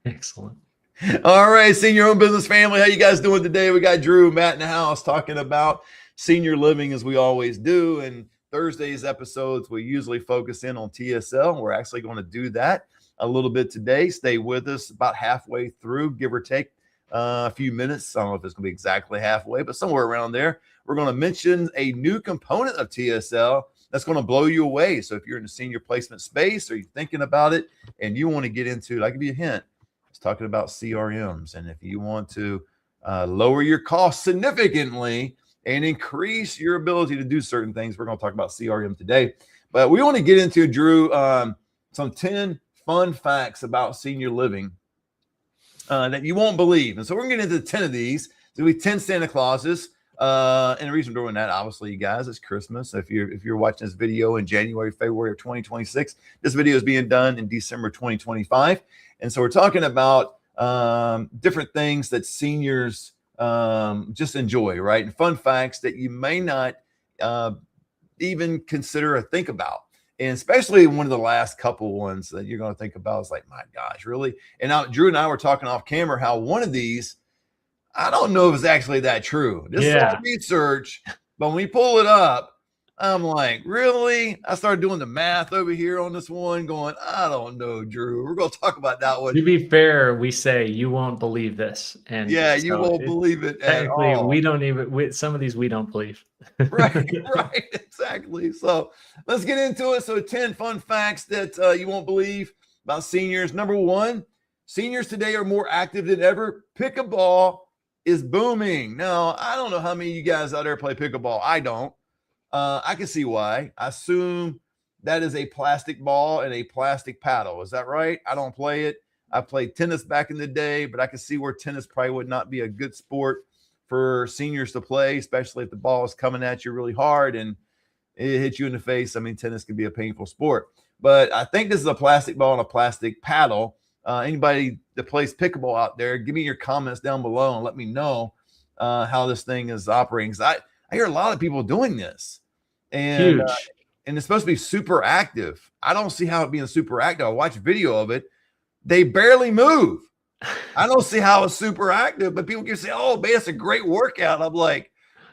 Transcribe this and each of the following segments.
Excellent. All right, senior home business family, how you guys doing today? We got Drew, Matt in the house talking about senior living as we always do. And Thursday's episodes, we usually focus in on TSL. We're actually going to do that a little bit today. Stay with us about halfway through, give or take a few minutes. I don't know if it's going to be exactly halfway, but somewhere around there. We're going to mention a new component of TSL that's going to blow you away. So if you're in the senior placement space or you're thinking about it and you want to get into it, I'll give you a hint. Talking about CRMs, and if you want to lower your costs significantly and increase your ability to do certain things, we're going to talk about CRM today. But we want to get into, Drew, some 10 fun facts about senior living that you won't believe. And so we're going to get into 10 of these. There'll be 10 Santa Clauses. And the reason we're doing that, obviously, you guys, it's Christmas. If you're watching this video in January, February of 2026, this video is being done in December 2025. And so we're talking about different things that seniors just enjoy, right? And fun facts that you may not even consider or think about. And especially one of the last couple ones that you're going to think about is like, my gosh, really? And now Drew and I were talking off camera how one of these, I don't know if it's actually that true. This is all research, but when we pull it up, I'm like, really? I started doing the math over here on this one going, I don't know, Drew. We're going to talk about that one. To be fair, we say you won't believe this. And yeah, you won't believe it at all. We don't even, some of these we don't believe. Right, exactly. So let's get into it. So 10 fun facts that you won't believe about seniors. Number one, seniors today are more active than ever. Pickleball is booming. Now, I don't know how many of you guys out there play pickleball. I don't. I can see why. I assume that is a plastic ball and a plastic paddle. Is that right? I don't play it. I played tennis back in the day, but I can see where tennis probably would not be a good sport for seniors to play, especially if the ball is coming at you really hard and it hits you in the face. I mean, tennis can be a painful sport. But I think this is a plastic ball and a plastic paddle. Anybody that plays pickleball out there, give me your comments down below and let me know how this thing is operating. Because I hear a lot of people doing this. And and it's supposed to be super active. I don't see how it being super active. I watch a video of it. They barely move. I don't see how it's super active, but people can say, oh, man, it's a great workout. I'm like,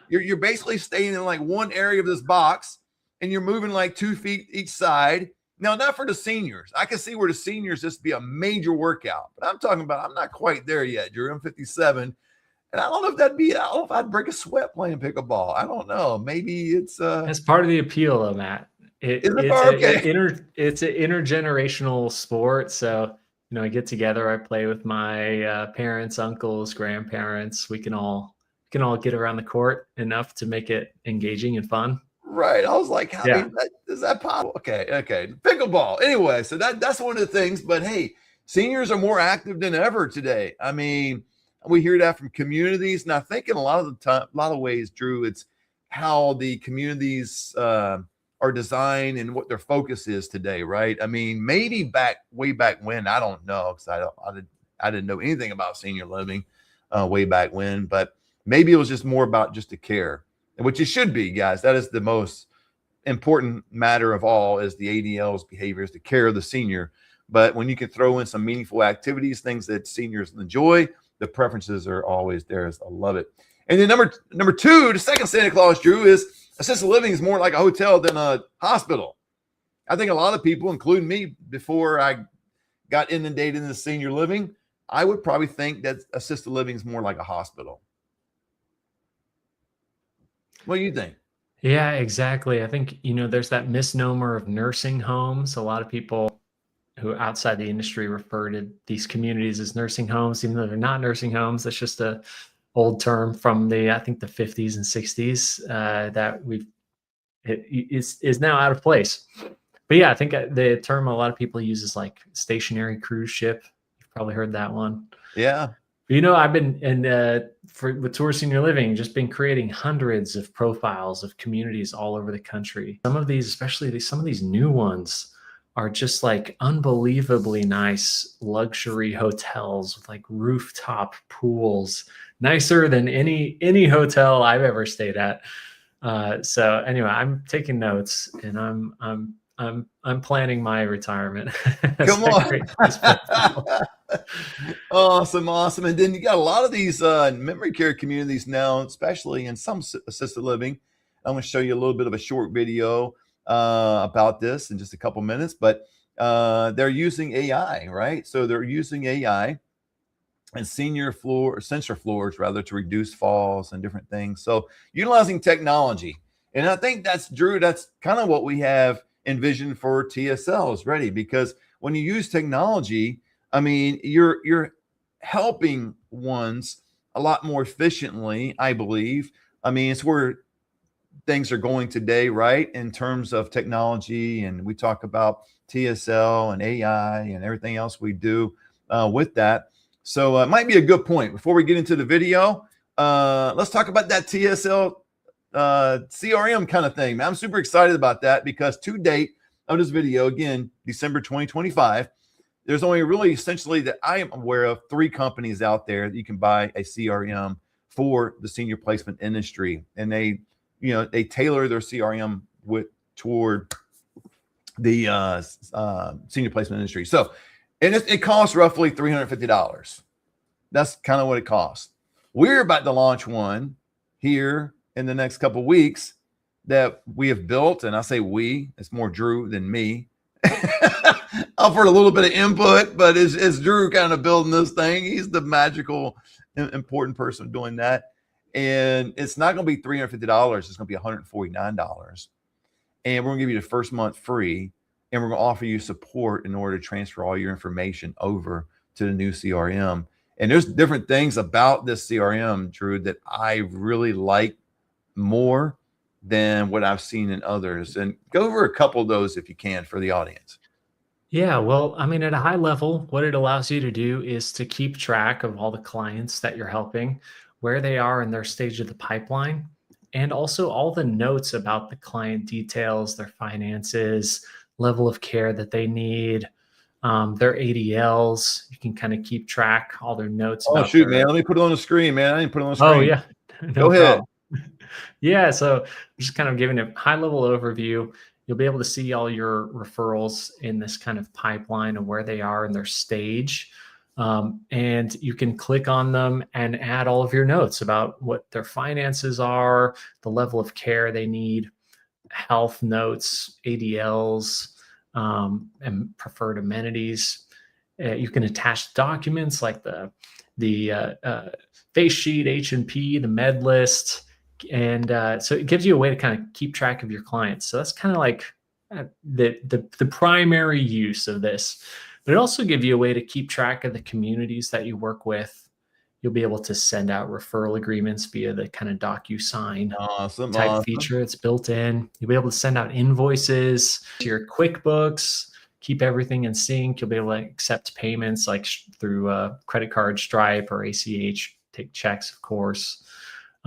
you're basically staying in like one area of this box and you're moving like 2 feet each side. Now, not for the seniors. I can see where the seniors just be a major workout, but I'm talking about, I'm not quite there yet, Drew. I'm 57. And I don't know if I don't know if I'd break a sweat playing pickleball. I don't know. Maybe it's that's part of the appeal though, Matt. It's an intergenerational sport. So, I get together, I play with my parents, uncles, grandparents. We can all get around the court enough to make it engaging and fun. Right. I was like, how is that possible? Okay. Pickleball. Anyway, so that's one of the things. But hey, seniors are more active than ever today. I mean, we hear that from communities. And I think in a lot of ways, Drew, it's how the communities are designed and what their focus is today, right? I mean, maybe way back when, I don't know, because I didn't know anything about senior living way back when, but maybe it was just more about just the care, which it should be, guys. That is the most important matter of all, is the ADL's behaviors, the care of the senior. But when you can throw in some meaningful activities, things that seniors enjoy, the preferences are always there. I love it. And then number two, the second Santa Claus, Drew, is assisted living is more like a hotel than a hospital. I think a lot of people, including me, before I got inundated into senior living, I would probably think that assisted living is more like a hospital. What do you think? Yeah, exactly. I think, there's that misnomer of nursing homes. A lot of people who outside the industry refer to these communities as nursing homes, even though they're not nursing homes. That's just a old term from the 50s and 60s that is now out of place. But yeah, I think the term a lot of people use is like stationary cruise ship. You've probably heard that one. Yeah. I've been with Tour Senior Living, just been creating hundreds of profiles of communities all over the country. Some of these, especially some of these new ones, are just like unbelievably nice luxury hotels with like rooftop pools, nicer than any hotel I've ever stayed at. So anyway, I'm taking notes and I'm planning my retirement. Come on. Awesome, awesome. And then you got a lot of these memory care communities now, especially in some assisted living. I'm going to show you a little bit of a short video about this in just a couple minutes, but they're using AI, right? So they're using AI and sensor floors rather, to reduce falls and different things. So utilizing technology. And I think that's Drew, that's kind of what we have envisioned for TSLs ready, because when you use technology, I mean, you're helping ones a lot more efficiently, I believe. I mean, it's where things are going today, right? In terms of technology, and we talk about TSL and AI and everything else we do with that. So it might be a good point. Before we get into the video, let's talk about that TSL CRM kind of thing. Man, I'm super excited about that, because to date of this video, again, December 2025, there's only really essentially that I am aware of 3 companies out there that you can buy a CRM for the senior placement industry. And they, they tailor their CRM toward the senior placement industry. So, and it costs roughly $350. That's kind of what it costs. We're about to launch one here in the next couple of weeks that we have built. And I say we, it's more Drew than me. Offered a little bit of input, but it's Drew kind of building this thing. He's the magical, important person doing that. And it's not going to be $350. It's going to be $149. And we're going to give you the first month free. And we're going to offer you support in order to transfer all your information over to the new CRM. And there's different things about this CRM, Drew, that I really like more than what I've seen in others. And go over a couple of those if you can for the audience. Yeah, well, I mean, at a high level, what it allows you to do is to keep track of all the clients that you're helping, where they are in their stage of the pipeline, and also all the notes about the client details, their finances, level of care that they need, their ADLs. You can kind of keep track all their notes. Oh, about shoot, their, man. Let me put it on the screen, man. I didn't put it on the Oh, screen. yeah. Go ahead. Yeah, so just kind of giving a high level overview. You'll be able to see all your referrals in this kind of pipeline of where they are in their stage. And you can click on them and add all of your notes about what their finances are, the level of care they need, health notes, ADLs, and preferred amenities. You can attach documents like the face sheet, H&P, the med list. And so it gives you a way to kind of keep track of your clients. So that's kind of like the primary use of this. But it also gives you a way to keep track of the communities that you work with. You'll be able to send out referral agreements via the kind of DocuSign type feature. It's built in. You'll be able to send out invoices to your QuickBooks, keep everything in sync. You'll be able to accept payments like through credit card, Stripe, or ACH, take checks, of course.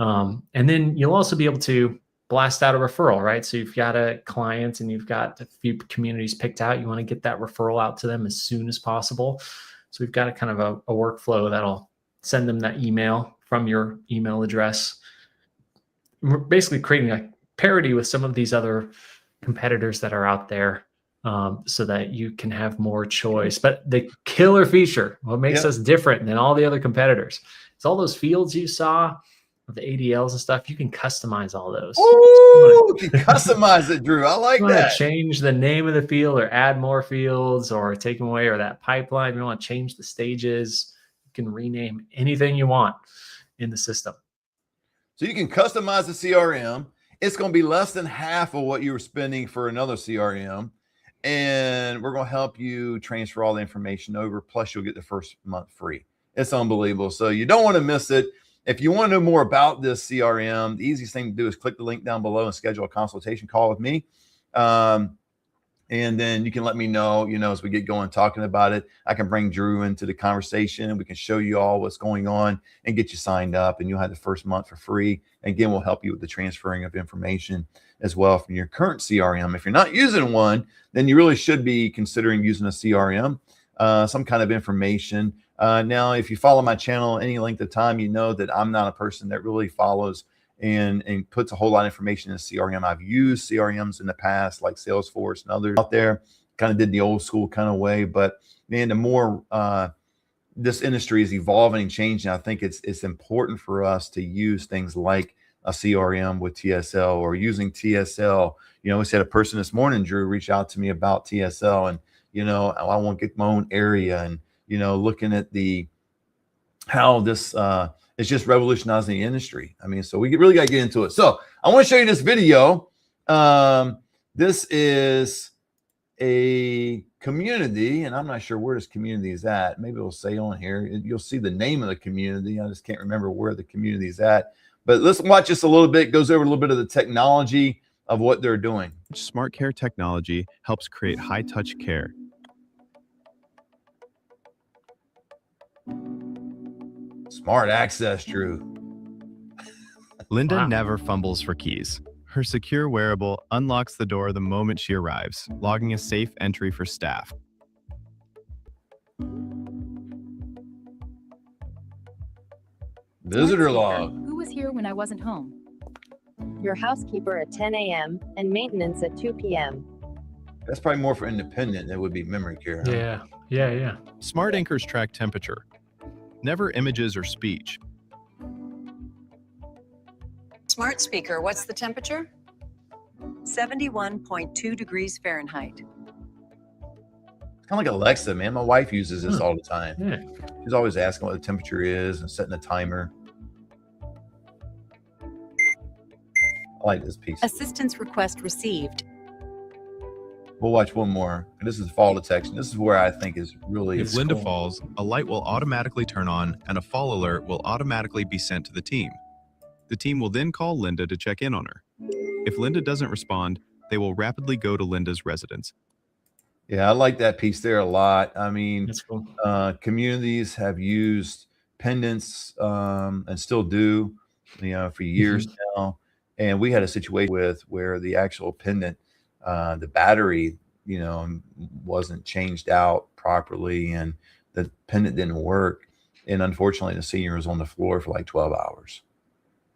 And then you'll also be able to blast out a referral, right? So you've got a client and you've got a few communities picked out. You want to get that referral out to them as soon as possible. So we've got a kind of a workflow that'll send them that email from your email address. We're basically creating a parity with some of these other competitors that are out there, so that you can have more choice. But the killer feature, what makes us different than all the other competitors, is all those fields you saw, the ADLs and stuff. You can customize all those. Oh, you can customize it, Drew. I like that. Change the name of the field or add more fields or take them away, or that pipeline. You want to change the stages. You can rename anything you want in the system. So you can customize the CRM. It's going to be less than half of what you were spending for another CRM. And we're going to help you transfer all the information over. Plus, you'll get the first month free. It's unbelievable. So you don't want to miss it. If you want to know more about this CRM, the easiest thing to do is click the link down below and schedule a consultation call with me. And then you can let me know, as we get going talking about it. I can bring Drew into the conversation and we can show you all what's going on and get you signed up, and you'll have the first month for free. And again, we'll help you with the transferring of information as well from your current CRM. If you're not using one, then you really should be considering using a CRM, some kind of information. Now, if you follow my channel any length of time, you know that I'm not a person that really follows and puts a whole lot of information in a CRM. I've used CRMs in the past, like Salesforce and others out there, kind of did the old school kind of way. But man, the more this industry is evolving and changing. I think it's important for us to use things like a CRM with TSL or using TSL. You know, we said a person this morning, Drew, reached out to me about TSL, and I want to get my own area, and looking at how this is just revolutionizing the industry. I mean, so we really got to get into it. So I want to show you this video. This is a community, and I'm not sure where this community is at. Maybe it'll say on here. You'll see the name of the community. I just can't remember where the community is at. But let's watch this a little bit. It goes over a little bit of the technology of what they're doing. Smart care technology helps create high-touch care. Smart access, Drew. Linda never fumbles for keys. Her secure wearable unlocks the door the moment she arrives, logging a safe entry for staff. Visitor log. Who was here when I wasn't home? Your housekeeper at 10 a.m. and maintenance at 2 p.m. That's probably more for independent. That would be memory care. Huh? Yeah. Smart anchors track temperature, never images or speech. Smart speaker, what's the temperature? 71.2 degrees Fahrenheit. It's kind of like Alexa, man. My wife uses this all the time. Yeah. She's always asking what the temperature is and setting a timer. I like this piece. Assistance request received. We'll watch one more. This is fall detection. This is where I think is really If Linda falls, a light will automatically turn on and a fall alert will automatically be sent to the team. The team will then call Linda to check in on her. If Linda doesn't respond, they will rapidly go to Linda's residence. Yeah, I like that piece there a lot. I mean, That's cool. Communities have used pendants and still do, for years now. And we had a situation where the actual pendant, the battery, wasn't changed out properly, and the pendant didn't work. And unfortunately, the senior was on the floor for like 12 hours.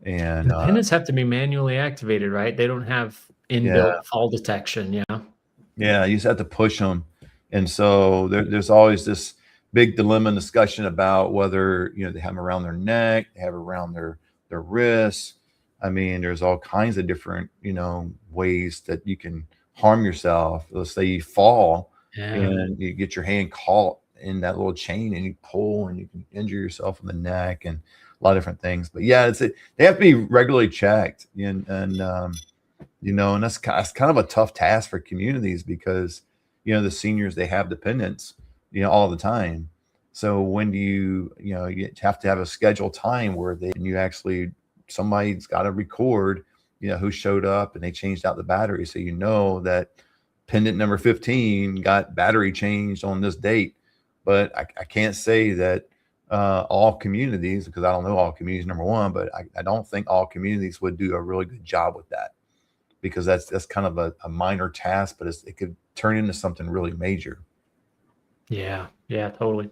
And the pendants have to be manually activated, right? They don't have inbuilt fall detection. Yeah. Yeah, you just have to push them. And so there's always this big dilemma and discussion about whether, they have them around their neck, they have it around their wrists. I mean, there's all kinds of different, ways that you can harm yourself. Let's say you fall and you get your hand caught in that little chain and you pull, and you can injure yourself in the neck and a lot of different things. But yeah, they have to be regularly checked, and that's kind of a tough task for communities because, the seniors, they have dependents, all the time. So when do you have to have a scheduled time where somebody's got to record, who showed up, and they changed out the battery. So that pendant number 15 got battery changed on this date. But I can't say that all communities, because I don't know all communities, number one, but I don't think all communities would do a really good job with that, because that's kind of a minor task, but it could turn into something really major. Yeah, totally.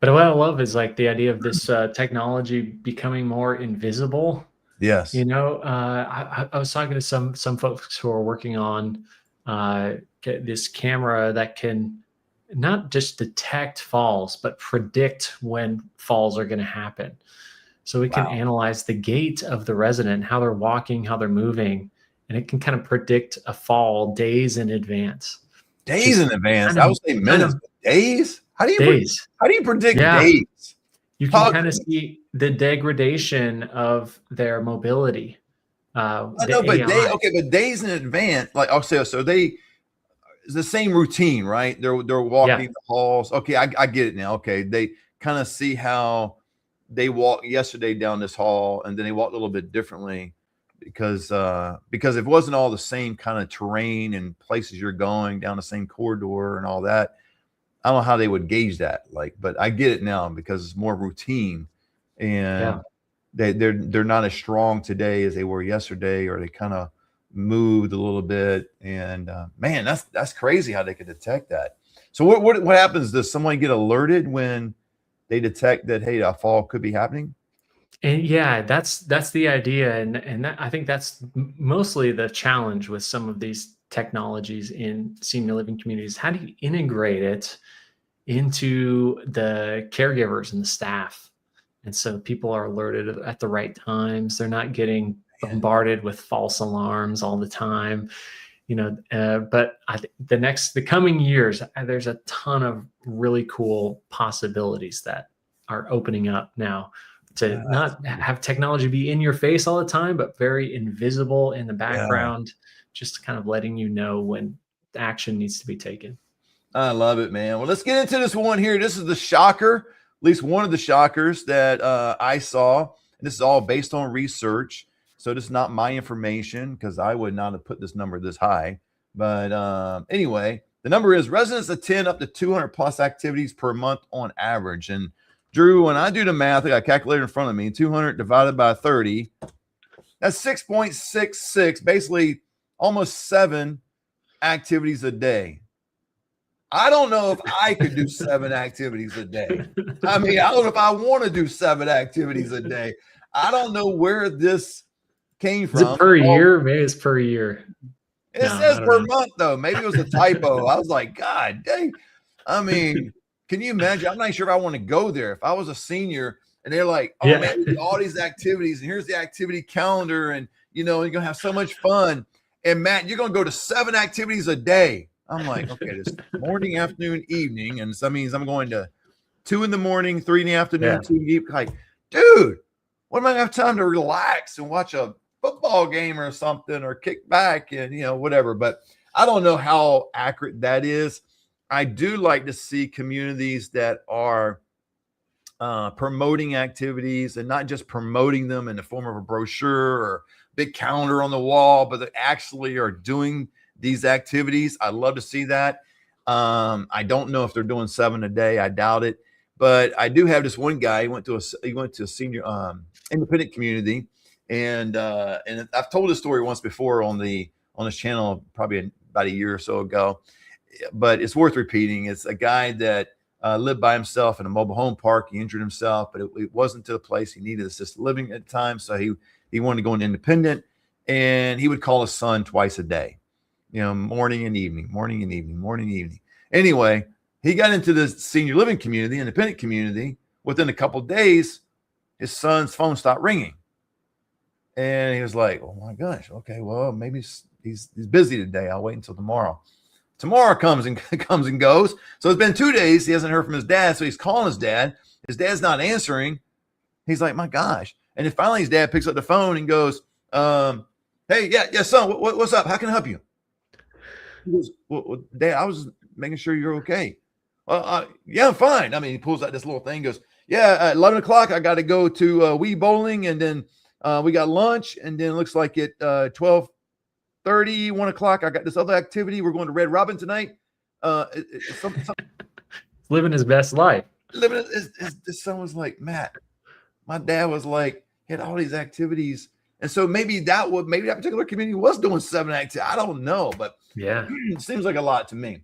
But what I love is like the idea of this technology becoming more invisible. Yes. I was talking to some folks who are working on this camera that can not just detect falls, but predict when falls are going to happen. So it can analyze the gait of the resident, how they're walking, how they're moving, and it can kind of predict a fall days in advance. Days in advance? I would say minutes, but days? How do you predict days? You can kind of see the degradation of their mobility. I know, but days in advance, like I'll say, so it's the same routine, right? They're walking the halls. Okay, I get it now. Okay, they kind of see how they walked yesterday down this hall, and then they walked a little bit differently because if it wasn't all the same kind of terrain and places you're going down the same corridor and all that, I don't know how they would gauge that. But I get it now because it's more routine, and they're not as strong today as they were yesterday, or they kind of moved a little bit. And man, that's crazy how they could detect that. So what happens? Does someone get alerted when they detect that, hey, a fall could be happening? And that's the idea, and that, I think that's mostly the challenge with some of these technologies in senior living communities. How do you integrate it into the caregivers and the staff. And so people are alerted at the right times. They're not getting bombarded with false alarms all the time. But the coming years, there's a ton of really cool possibilities that are opening up now to not have technology be in your face all the time, but very invisible in the background, just kind of letting you know when action needs to be taken. I love it, man. Well, let's get into this one here. This is the shocker, at least one of the shockers that I saw. And this is all based on research. So this is not my information because I would not have put this number this high. But anyway, the number is residents attend up to 200 plus activities per month on average. And Drew, when I do the math, I got a calculator in front of me, 200 divided by 30, that's 6.66, basically almost 7 activities a day. I don't know if I could do 7 activities a day. I mean, I don't know if I want to do 7 activities a day. I don't know where this came from. Is it per year? Maybe it's per year. It says per month, though. Maybe it was a typo. I was like, God dang. I mean, can you imagine? I'm not sure if I want to go there. If I was a senior and they're like, oh, man, we do all these activities, and here's the activity calendar, and, you're going to have so much fun. And, Matt, you're going to go to 7 activities a day. I'm like, okay, this morning, afternoon, evening. And so that means I'm going to 2 in the morning, 3 in the afternoon, 2 in the evening. Like, dude, when am I going to have time to relax and watch a football game or something, or kick back and, whatever. But I don't know how accurate that is. I do like to see communities that are promoting activities, and not just promoting them in the form of a brochure or big calendar on the wall, but they actually are doing these activities. I love to see that. I don't know if they're doing 7 a day. I doubt it. But I do have this one guy. He went to a senior independent community, and I've told this story once before on this channel, probably about a year or so ago. But it's worth repeating. It's a guy that lived by himself in a mobile home park. He injured himself, but it wasn't to the place he needed assisted living at the time. So he wanted to go into independent, and he would call his son twice a day. Morning and evening, morning and evening, morning and evening. Anyway, he got into the senior living community, independent community. Within a couple of days, his son's phone stopped ringing. And he was like, oh my gosh, okay, well, maybe he's busy today. I'll wait until tomorrow. Tomorrow comes and goes. So it's been 2 days. He hasn't heard from his dad. So he's calling his dad. His dad's not answering. He's like, my gosh. And then finally his dad picks up the phone and goes, hey, yeah, son, what's up? How can I help you? He goes, well, Dad, I was making sure you're okay. Yeah, I'm fine. I mean, he pulls out this little thing, goes, yeah, at 11 o'clock, I got to go to Wii Bowling, and then we got lunch, and then it looks like at 12:30, 1 o'clock, I got this other activity. We're going to Red Robin tonight. Something. Living his best life. His son was like, Matt, my dad was like, he had all these activities. And so maybe that particular community was doing 7 activities. I don't know, but yeah, it seems like a lot to me.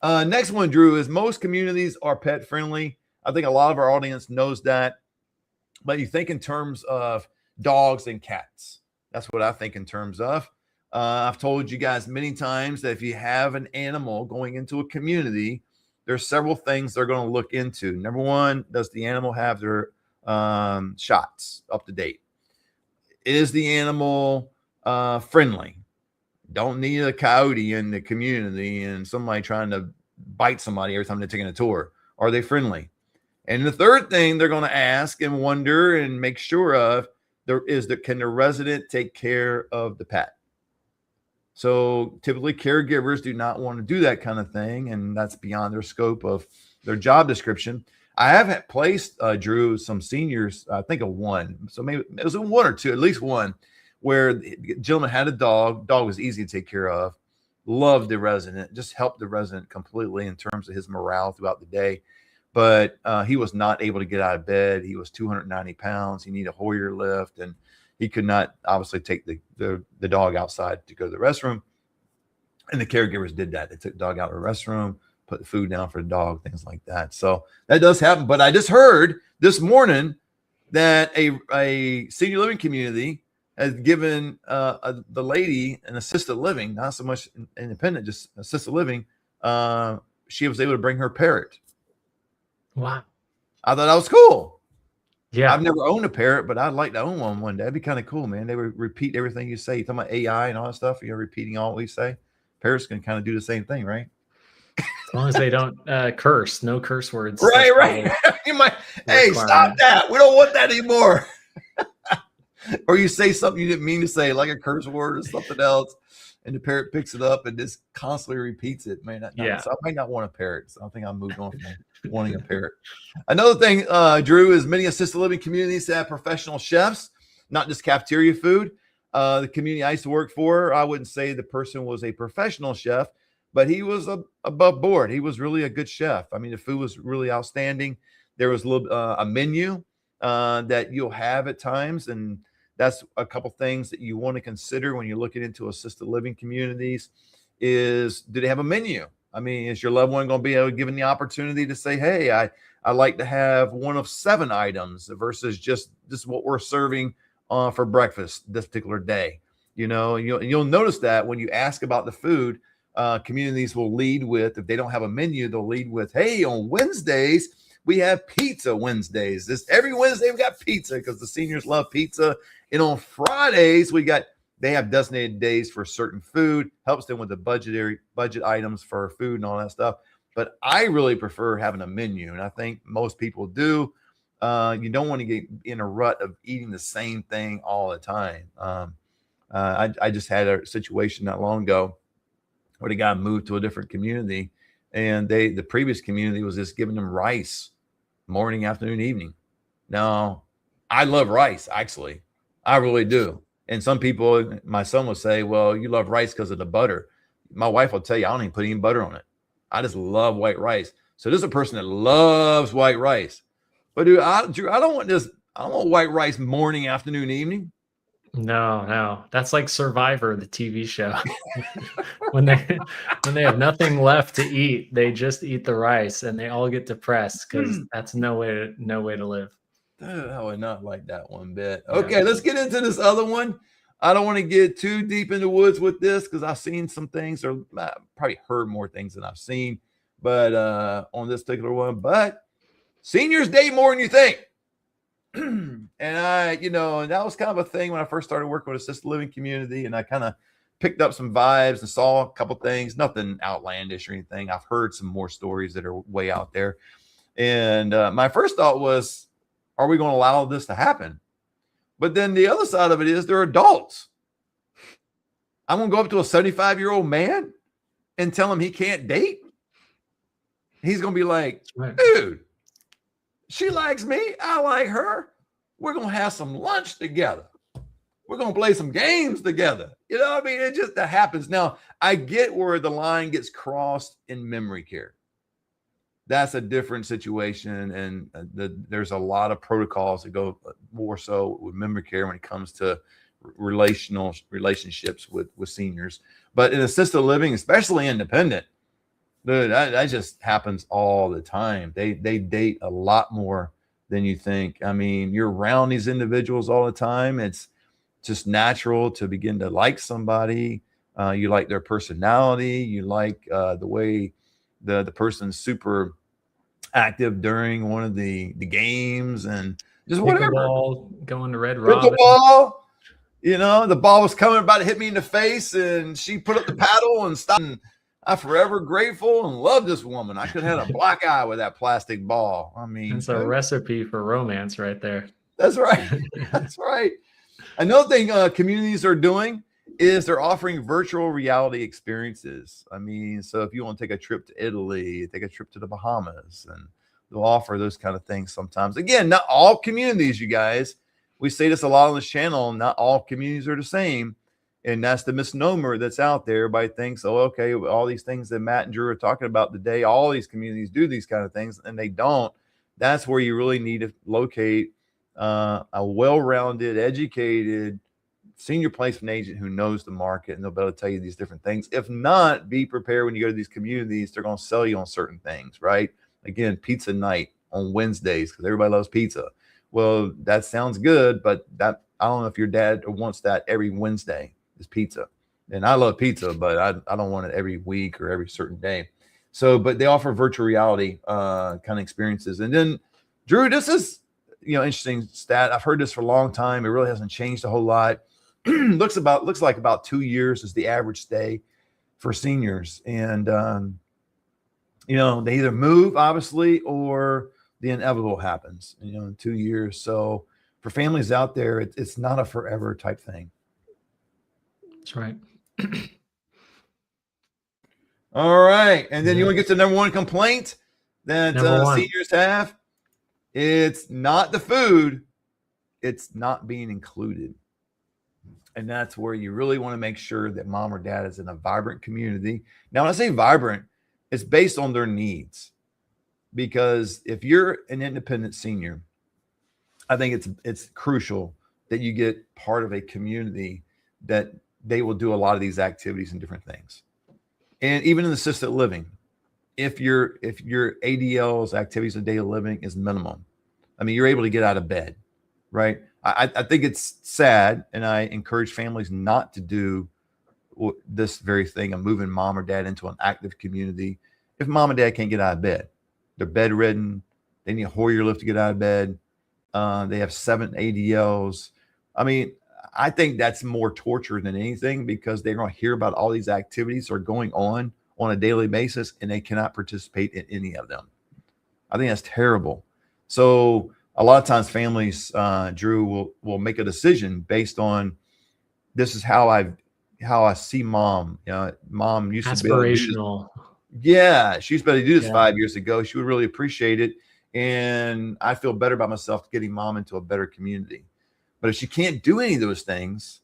Next one, Drew, is most communities are pet friendly. I think a lot of our audience knows that, but you think in terms of dogs and cats. That's what I think in terms of. I've told you guys many times that if you have an animal going into a community, there's several things they're going to look into. Number one, does the animal have their shots up to date? Is the animal friendly? Don't need a coyote in the community and somebody trying to bite somebody every time they're taking a tour. Are they friendly? And the third thing they're going to ask and wonder and make sure of can the resident take care of the pet? So typically caregivers do not want to do that kind of thing, and that's beyond their scope of their job description. I have placed, Drew, some seniors, I think of one. So maybe it was 1 or 2, at least one, where the gentleman had a dog. Dog was easy to take care of. Loved the resident, just helped the resident completely in terms of his morale throughout the day. But he was not able to get out of bed. He was 290 pounds. He needed a Hoyer lift, and he could not obviously take the dog outside to go to the restroom. And the caregivers did that. They took the dog out of the restroom, put the food down for the dog, things like that. So that does happen. But I just heard this morning that a senior living community has given the lady an assisted living, not so much independent, just assisted living. She was able to bring her parrot Wow. I thought that was cool. Yeah. I've never owned a parrot, but I'd like to own one day. That'd be kind of cool, man. They would repeat everything you say. You talking about AI and all that stuff. You're repeating all we say. Parrots can kind of do the same thing, right? As long as they don't curse, no curse words. Right, That's right. probably You might, a hey, stop requirement. that. We don't want that anymore. Or you say something you didn't mean to say, like a curse word or something else, and the parrot picks it up and just constantly repeats it. Yeah. So I might not want a parrot. So I think I moved on from wanting a parrot. Another thing, Drew, is many assisted living communities have professional chefs, not just cafeteria food. The community I used to work for, I wouldn't say the person was a professional chef, but he was above board. He was really a good chef. I mean, the food was really outstanding. There was a menu that you'll have at times, and that's a couple things that you want to consider when you're looking into assisted living communities. Is, do they have a menu? I mean, is your loved one going to be able to given the opportunity to say, hey, I like to have one of 7 items versus just what we're serving for breakfast this particular day. You'll notice that when you ask about the food, communities will lead with, if they don't have a menu, they'll lead with, hey, on Wednesdays, we have pizza Wednesdays. Every Wednesday we got pizza because the seniors love pizza. And on Fridays, they have designated days for certain food, helps them with the budget items for food and all that stuff. But I really prefer having a menu, and I think most people do. You don't want to get in a rut of eating the same thing all the time. I just had a situation not long ago where the guy moved to a different community, and the previous community was just giving them rice morning, afternoon, evening. Now, I love rice, actually. I really do. And some people, my son will say, well, you love rice because of the butter. My wife will tell you, I don't even put any butter on it. I just love white rice. So this is a person that loves white rice. But dude, Drew, I don't want white rice morning, afternoon, evening. No. That's like Survivor, the TV show. when they have nothing left to eat, they just eat the rice and they all get depressed because that's no way to live. Dude, I would not like that one bit. Yeah. Okay, let's get into this other one. I don't want to get too deep in the woods with this because I've seen some things, or probably heard more things than I've seen, but on this particular one. But seniors date more than you think. And and that was kind of a thing when I first started working with assisted living community, and I kind of picked up some vibes and saw a couple things, nothing outlandish or anything. I've heard some more stories that are way out there. And my first thought was, are we going to allow this to happen? But then the other side of it is they're adults. I'm going to go up to a 75-year-old man and tell him he can't date. He's going to be like, Right. dude, she likes me. I like her. We're going to have some lunch together. We're going to play some games together. That happens. Now, I get where the line gets crossed in memory care. That's a different situation. And there's a lot of protocols that go more so with memory care when it comes to relationships with seniors. But in assisted living, especially independent, dude, that just happens all the time. They date a lot more than you think. I mean, you're around these individuals all the time. It's just natural to begin to like somebody. You like their personality. You like the way the person's super active during one of the games, and just whatever. Pickleball, going to Red Robin. Pickleball. The ball was coming, about to hit me in the face, and she put up the paddle and stopped. And I'm forever grateful and love this woman. I could have had a black eye with that plastic ball. I mean, it's a recipe for romance right there. That's right. That's right. Another thing communities are doing is they're offering virtual reality experiences. I mean, so if you want to take a trip to Italy, take a trip to the Bahamas, and they'll offer those kind of things sometimes. Again, not all communities, you guys. We say this a lot on this channel. Not all communities are the same. And that's the misnomer that's out there. Everybody thinks, oh, okay, all these things that Matt and Drew are talking about today, all these communities do these kind of things, and they don't. That's where you really need to locate a well-rounded, educated senior placement agent who knows the market, and they'll be able to tell you these different things. If not, be prepared when you go to these communities. They're going to sell you on certain things, right? Again, pizza night on Wednesdays because everybody loves pizza. Well, that sounds good, but I don't know if your dad wants that every Wednesday is pizza. And I love pizza, but I don't want it every week or every certain day. So, but they offer virtual reality kind of experiences. And then, Drew, this is, interesting stat. I've heard this for a long time. It really hasn't changed a whole lot. looks like about 2 years is the average stay for seniors. And, they either move, obviously, or the inevitable happens, in 2 years. So for families out there, it's not a forever type thing. That's right. All right. And then you want to get to number one complaint that seniors have? It's not the food. It's not being included. And that's where you really want to make sure that mom or dad is in a vibrant community. Now, when I say vibrant, it's based on their needs. Because if you're an independent senior, I think it's crucial that you get part of a community that they will do a lot of these activities and different things. And even in assisted living, if your ADL's activities of daily living is minimum, I mean, you're able to get out of bed, right? I think it's sad, and I encourage families not to do this very thing of moving mom or dad into an active community if mom and dad can't get out of bed. They're bedridden. They need a Hoyer lift to get out of bed. They have 7 ADLs. I mean, I think that's more torture than anything, because they're going to hear about all these activities are going on a daily basis, and they cannot participate in any of them. I think that's terrible. So a lot of times families, Drew, will make a decision based on, this is how I see mom. Mom used to be aspirational. Yeah, she used to be able to do this 5 years ago. She would really appreciate it. And I feel better about myself getting mom into a better community. But if she can't do any of those things,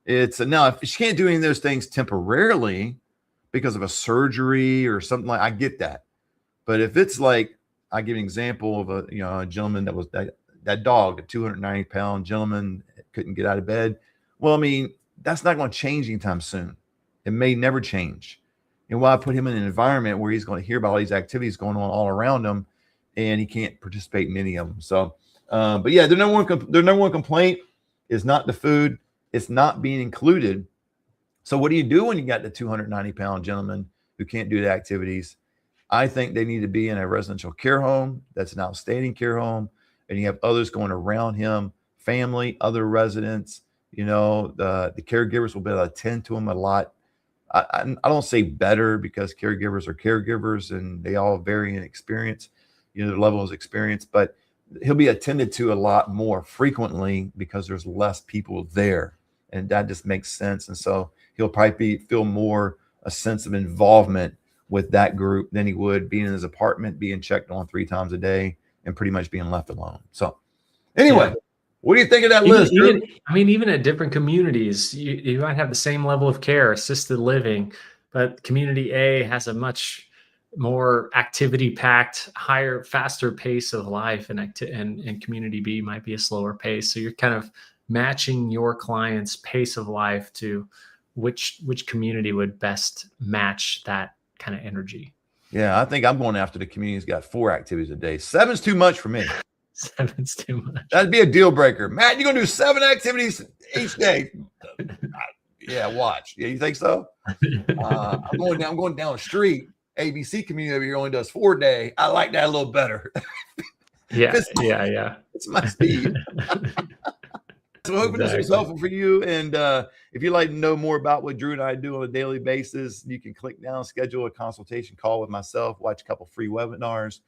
it's enough. If she can't do any of those things temporarily because of a surgery or something, I get that. But if it's like, I give an example of a gentleman that was that dog, a 290-pound gentleman, couldn't get out of bed. Well, I mean, that's not going to change anytime soon. It may never change. And why put him in an environment where he's going to hear about all these activities going on all around him, and he can't participate in any of them. So, but yeah, their number one complaint is not the food. It's not being included. So what do you do when you got the 290-pound gentleman who can't do the activities? I think they need to be in a residential care home. That's an outstanding care home. And you have others going around him, family, other residents, the caregivers will be able to attend to him a lot. I don't say better, because caregivers are caregivers and they all vary in experience, their level of experience, but he'll be attended to a lot more frequently because there's less people there. And that just makes sense. And so he'll probably feel more a sense of involvement with that group than he would being in his apartment, being checked on 3 times a day and pretty much being left alone. So anyway, what do you think of that list? Even at different communities, you might have the same level of care, assisted living, but community A has a much more activity-packed, higher, faster pace of life, and community B might be a slower pace. So you're kind of matching your client's pace of life to which community would best match that kind of energy. Yeah, I think I'm going after the community who's got 4 activities a day. 7's too much for me. 7's too much. That'd be a deal breaker. Matt, you're gonna do 7 activities each day. Yeah, watch. Yeah, you think so? I'm going down the street. ABC community over here only does 4 a day. I like that a little better. Yeah. It's my speed. So hoping this was helpful for you. And if you'd like to know more about what Drew and I do on a daily basis, you can click down, schedule a consultation call with myself, watch a couple free webinars.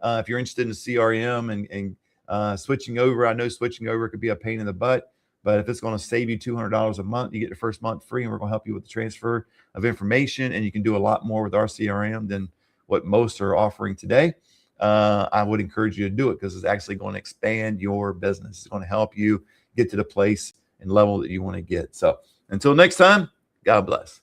If you're interested in CRM and switching over, I know switching over could be a pain in the butt, but if it's going to save you $200 a month, you get the first month free, and we're going to help you with the transfer of information, and you can do a lot more with our CRM than what most are offering today. I would encourage you to do it, because it's actually going to expand your business. It's going to help you get to the place and level that you want to get. So until next time, God bless.